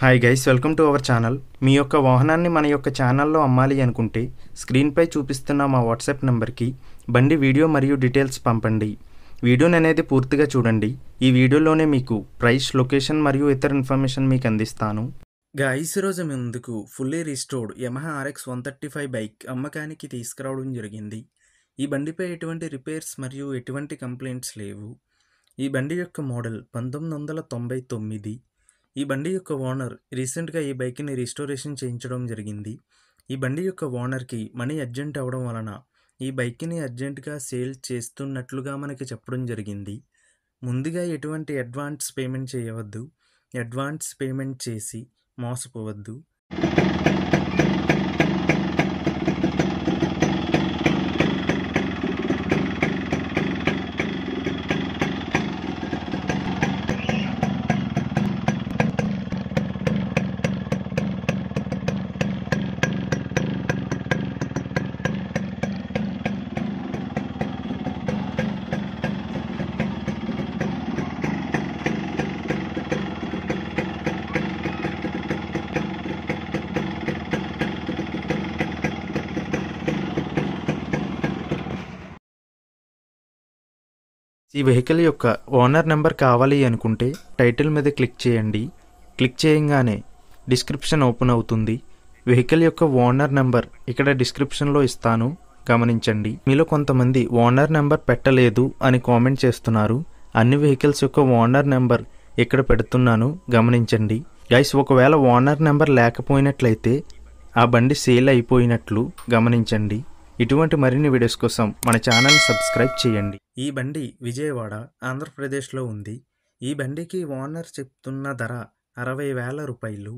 Hi guys, welcome to our channel. మీ యొక్క వాహనాన్ని మన యొక్క ఛానల్లో అమ్మాలి అనుకుంటే స్క్రీన్పై చూపిస్తున్న మా వాట్సాప్ నెంబర్కి బండి వీడియో మరియు డీటెయిల్స్ పంపండి. వీడియోని అనేది పూర్తిగా చూడండి. ఈ వీడియోలోనే మీకు ప్రైస్, లొకేషన్ మరియు ఇతర ఇన్ఫర్మేషన్ మీకు అందిస్తాను. గైస్, ఈరోజు మీ ముందుకు fully restored Yamaha RX 135 bike అమ్మకానికి తీసుకురావడం జరిగింది. ఈ బండిపై ఎటువంటి రిపేర్స్ మరియు ఎటువంటి కంప్లైంట్స్ లేవు. ఈ బండి యొక్క మోడల్ 1999. ఈ బండి యొక్క ఓనర్ రీసెంట్గా ఈ బైక్ని రిస్టోరేషన్ చేయించడం జరిగింది. ఈ బండి యొక్క ఓనర్కి మనీ అర్జెంట్ అవ్వడం వలన ఈ బైక్ని అర్జెంటుగా సేల్ చేస్తున్నట్లుగా మనకి చెప్పడం జరిగింది. ముందుగా ఎటువంటి అడ్వాన్స్ పేమెంట్ చేయవద్దు. అడ్వాన్స్ పేమెంట్ చేసి మోసపోవద్దు. ఈ వెహికల్ యొక్క ఓనర్ నెంబర్ కావాలి అనుకుంటే టైటిల్ మీద క్లిక్ చేయండి. క్లిక్ చేయగానే డిస్క్రిప్షన్ ఓపెన్ అవుతుంది. వెహికల్ యొక్క ఓనర్ నెంబర్ ఇక్కడ డిస్క్రిప్షన్లో ఇస్తాను, గమనించండి. మీలో కొంతమంది ఓనర్ నెంబర్ పెట్టలేదు అని కామెంట్ చేస్తున్నారు. అన్ని వెహికల్స్ యొక్క ఓనర్ నెంబర్ ఇక్కడ పెడుతున్నాను, గమనించండి. గైస్, ఒకవేళ ఓనర్ నెంబర్ లేకపోయినట్లయితే ఆ బండి సేల్ అయిపోయినట్లు గమనించండి. ఇటువంటి మరిన్ని వీడియోస్ కోసం మన ఛానల్ని సబ్స్క్రైబ్ చేయండి. ఈ బండి విజయవాడ, ఆంధ్రప్రదేశ్లో ఉంది. ఈ బండికి ఓనర్ చెప్తున్న ధర 60,000 రూపాయలు.